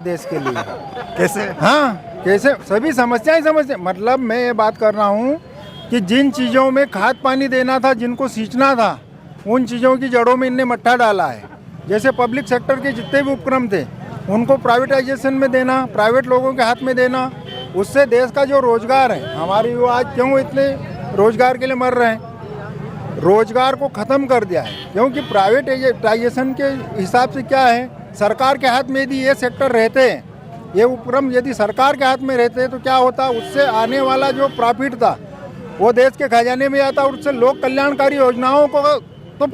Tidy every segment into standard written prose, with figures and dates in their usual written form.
देश के लिए। कैसे? हाँ, कैसे सभी समस्याएं समस्या, मतलब मैं ये बात कर रहा हूँ कि जिन चीज़ों में खाद पानी देना था, जिनको सींचना था, उन चीज़ों की जड़ों में इनने मट्ठा डाला है। जैसे पब्लिक सेक्टर के जितने भी उपक्रम थे उनको प्राइवेटाइजेशन में देना, प्राइवेट लोगों के हाथ में देना, उससे देश का जो रोजगार है, हमारे युवा आज क्यों इतने रोजगार के लिए मर रहे हैं, रोजगार को ख़त्म कर दिया है। क्योंकि प्राइवेटाइजेशन के हिसाब से क्या है, सरकार के हाथ में यदि ये सेक्टर रहते हैं, ये उपक्रम यदि सरकार के हाथ में रहते हैं तो क्या होता, उससे आने वाला जो प्रॉफिट था वो देश के खजाने में आता और उससे लोक कल्याणकारी योजनाओं को तो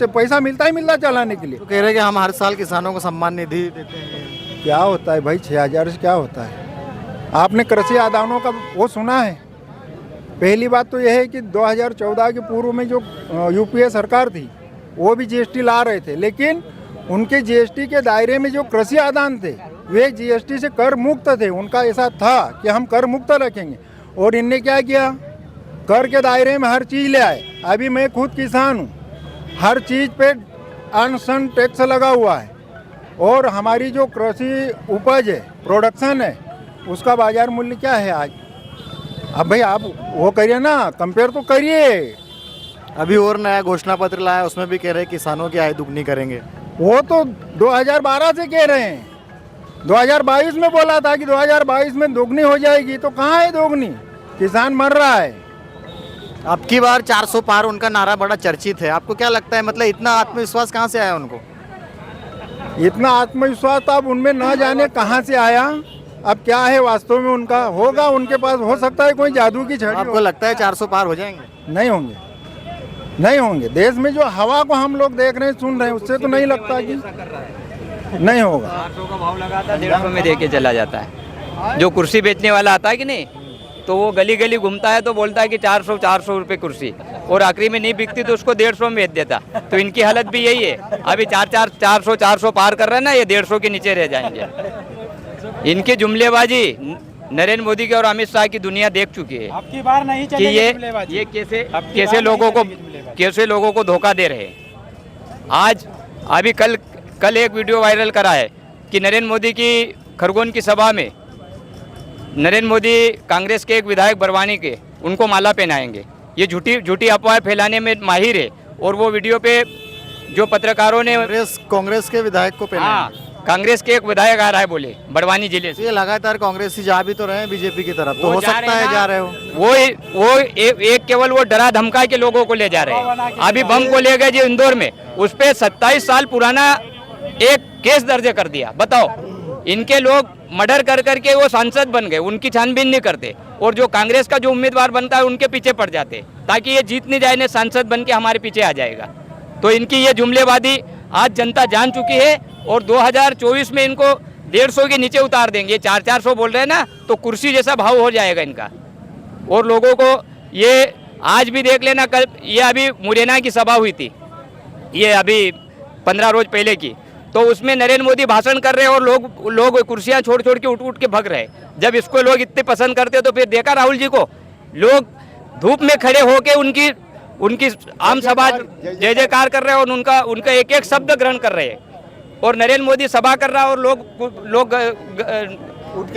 पैसा मिलता ही मिलता चलाने के लिए। तो कह रहे हैं कि हम हर साल किसानों को सम्मान निधि देते हैं। क्या होता है भाई, 6,000 से क्या होता है? आपने कृषि आदानों का वो सुना है? पहली बात तो यह है कि 2014 के पूर्व में जो यूपीए सरकार थी वो भी जीएसटी ला रहे थे, लेकिन उनके जीएसटी के दायरे में जो कृषि आदान थे वे जीएसटी से कर मुक्त थे। उनका ऐसा था कि हम कर मुक्त रखेंगे, और इनने क्या किया, कर के दायरे में हर चीज़ ले आए। अभी मैं खुद किसान हूँ, हर चीज़ पे अनशन टैक्स लगा हुआ है, और हमारी जो कृषि उपज है, प्रोडक्शन है, उसका बाजार मूल्य क्या है आज? अब भाई आप वो करिए ना, कंपेयर तो करिए। अभी और नया घोषणा पत्र लाया, उसमें भी कह रहे हैं किसानों की आय दुगनी करेंगे। वो तो 2012 से कह रहे हैं, 2022 में बोला था कि 2022 में दोगुनी हो जाएगी, तो कहाँ है दोगुनी? किसान मर रहा है। अब की बार 400 पार उनका नारा बड़ा चर्चित है, आपको क्या लगता है, मतलब इतना आत्मविश्वास कहाँ से आया उनको? इतना आत्मविश्वास तो अब उनमें न जाने कहाँ से आया। अब क्या है वास्तव में उनका, होगा उनके पास, हो सकता है कोई जादू की छड़ी। आपको लगता है 400 पार हो जाएंगे? नहीं होंगे, नहीं होंगे। देश में जो हवा को हम लोग देख रहे हैं, सुन रहे हैं, उससे तो नहीं लगता कि नहीं होगा। 400 का भाव लगाता 150 में दे के चला जाता है। जो कुर्सी बेचने वाला आता है कि नहीं, तो वो गली गली घूमता है तो बोलता है कि 400 रुपये कुर्सी, और आखिरी में नहीं बिकती तो उसको 150 में बेच देता। तो इनकी हालत भी यही है। अभी 400 पार कर रहे हैं ना, ये 150 के नीचे रह जाएंगे। इनकी जुमलेबाजी नरेंद्र मोदी की और अमित शाह की दुनिया देख चुकी है आपकी बार नहीं कि ये कैसे लोगों को धोखा दे रहे हैं। आज अभी कल एक वीडियो वायरल करा है कि नरेंद्र मोदी की खरगोन की सभा में नरेंद्र मोदी कांग्रेस के एक विधायक बरवानी के उनको माला पहनाएंगे। ये झूठी अफवाह फैलाने में माहिर है, और वो वीडियो पे जो पत्रकारों ने कांग्रेस के विधायक को पहना, हाँ, कांग्रेस के एक विधायक आ रहा है बोले बड़वानी जिले से। ये लगातार कांग्रेस ही जा भी तो रहे हैं बीजेपी की तरफ, तो हो सकता है जा रहे हो। वो एक केवल वो डरा धमका के लोगों को ले जा रहे हैं। अभी बम को ले गए जो इंदौर में, उस पे 27 साल पुराना एक केस दर्ज कर दिया। बताओ, इनके लोग मर्डर कर करके वो सांसद बन गए, उनकी छानबीन नहीं करते, और जो कांग्रेस का जो उम्मीदवार बनता है उनके पीछे पड़ जाते, ताकि ये जीत नहीं जाए, सां सांसद बन के हमारे पीछे आ जाएगा। तो इनकी ये जुमलेबाजी आज जनता जान चुकी है, और 2024 में इनको 150 के नीचे उतार देंगे। 400 बोल रहे हैं ना, तो कुर्सी जैसा भाव हो जाएगा इनका। और लोगों को ये आज भी देख लेना, कल ये अभी मुरैना की सभा हुई थी, ये अभी 15 रोज पहले की, तो उसमें नरेंद्र मोदी भाषण कर रहे हैं और लोग कुर्सियां छोड़ के उठ के भग रहे। जब इसको लोग इतने पसंद करते तो फिर देखा राहुल जी को, लोग धूप में खड़े होके उनकी आम सभा जय जयकार कर रहे हैं, और उनका एक एक शब्द ग्रहण कर रहे हैं। और नरेंद्र मोदी सभा कर रहा है और लोग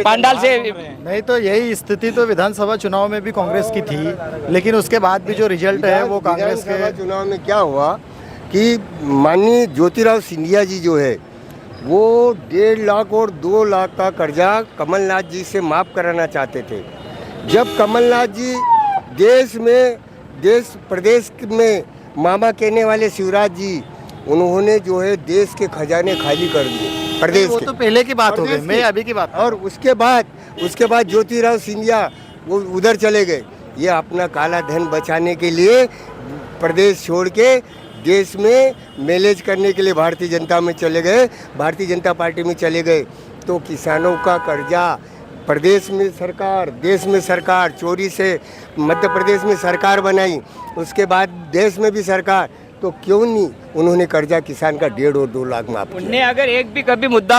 पांडाल से नहीं। तो यही स्थिति तो विधानसभा चुनाव में भी कांग्रेस की थी, लेकिन उसके बाद भी जो रिजल्ट है वो कांग्रेस के चुनाव में क्या हुआ कि माननीय ज्योतिराव सिंधिया जी जो है वो 1.5 लाख और 2 लाख का कर्जा कमलनाथ जी से माफ़ कराना चाहते थे। जब कमलनाथ जी प्रदेश में मामा कहने वाले शिवराज जी, उन्होंने जो है देश के खजाने खाली कर दिए प्रदेश वो के। तो पहले की बात हो गई, मैं अभी की बात। और उसके बाद ज्योतिराव सिंधिया वो उधर चले गए। ये अपना काला धन बचाने के लिए प्रदेश छोड़ के देश में मैनेज करने के लिए भारतीय जनता में चले गए, भारतीय जनता पार्टी में चले गए। तो किसानों का कर्जा प्रदेश में सरकार, देश में सरकार, चोरी से मध्य प्रदेश में सरकार बनाई, उसके बाद देश में भी सरकार, तो क्यों नहीं उन्होंने कर्जा किसान का 1.5 और 2 लाख माफ किया। उनने अगर एक भी कभी मुद्दा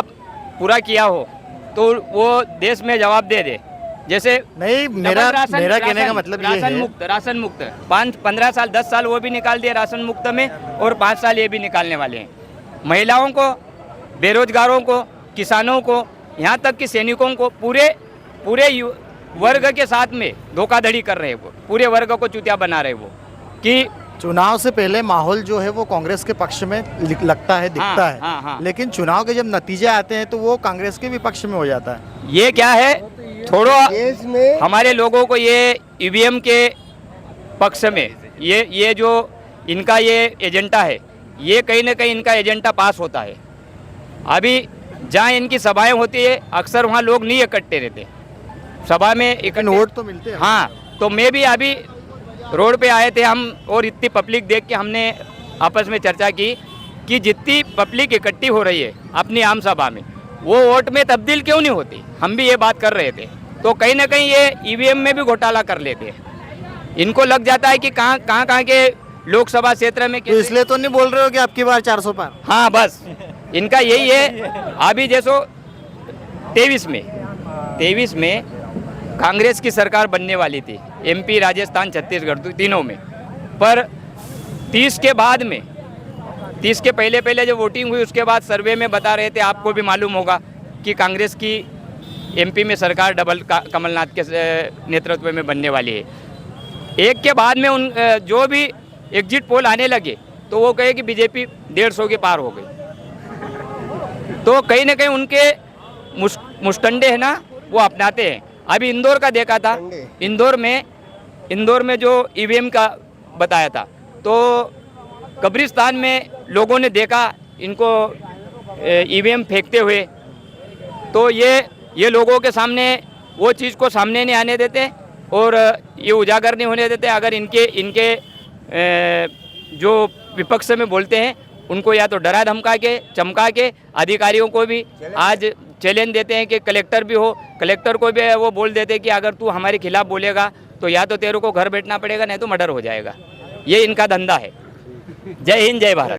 पूरा किया हो तो वो देश में जवाब दे दे। जैसे नहीं, मेरा कहने का मतलब ये है, राशन मुक्त 15 साल 10 साल वो भी निकाल दिए राशन मुक्त में, और 5 साल ये भी निकालने वाले हैं। महिलाओं को, बेरोजगारों को, किसानों को यहाँ तक कि सैनिकों को पूरे वर्ग के साथ में धोखाधड़ी कर रहे हैं वो, पूरे वर्ग को चुतिया बना रहे हैं वो कि चुनाव से पहले माहौल जो है वो कांग्रेस के पक्ष में लगता है, दिखता हाँ, है। हाँ, हाँ। लेकिन चुनाव के जब नतीजे आते हैं तो वो कांग्रेस के विपक्ष में हो जाता है। ये क्या है, थोड़ा देश में हमारे लोगों को ये ईवीएम के पक्ष में ये जो इनका ये एजेंडा है, ये कहीं ना कहीं इनका एजेंडा पास होता है। अभी जहाँ इनकी सभाएं होती है अक्सर वहाँ लोग नहीं इकट्ठे रहते, सभा में लेकिन वोट तो मिलते हैं। हाँ, तो मैं भी अभी रोड पे आए थे हम, और इतनी पब्लिक देख के हमने आपस में चर्चा की कि जितनी पब्लिक इकट्ठी हो रही है अपनी आम सभा में, वो वोट में तब्दील क्यों नहीं होती। हम भी ये बात कर रहे थे, तो कहीं ना कहीं ये ईवीएम में भी घोटाला कर लेते हैं। इनको लग जाता है कि कहाँ के लोकसभा क्षेत्र में तो इसलिए तो नहीं बोल रहे हो कि आपकी बार 400 पार। हाँ, बस इनका यही है। अभी जैसो 23 में कांग्रेस की सरकार बनने वाली थी, एमपी, राजस्थान, छत्तीसगढ़ तीनों में, पर 30 के बाद में, 30 के पहले जब वोटिंग हुई उसके बाद सर्वे में बता रहे थे, आपको भी मालूम होगा कि कांग्रेस की एमपी में सरकार डबल कमलनाथ के नेतृत्व में बनने वाली है। एक के बाद में उन जो भी एग्जिट पोल आने लगे तो वो कहे कि बीजेपी 150 के पार हो गई। तो कहीं ना कहीं उनके मुस्टंडे है ना, वो अपनाते हैं। अभी इंदौर का देखा था, इंदौर में जो ईवीएम का बताया था, तो कब्रिस्तान में लोगों ने देखा इनको ईवीएम फेंकते हुए, तो ये लोगों के सामने वो चीज़ को सामने नहीं आने देते और ये उजागर नहीं होने देते। अगर इनके जो विपक्ष में बोलते हैं उनको या तो डरा धमका के चमका के, अधिकारियों को भी आज चैलेंज देते हैं कि कलेक्टर भी हो, कलेक्टर को भी वो बोल देते हैं कि अगर तू हमारे खिलाफ बोलेगा तो या तो तेरे को घर बैठना पड़ेगा, नहीं तो मर्डर हो जाएगा। ये इनका धंधा है। जय हिंद, जय भारत।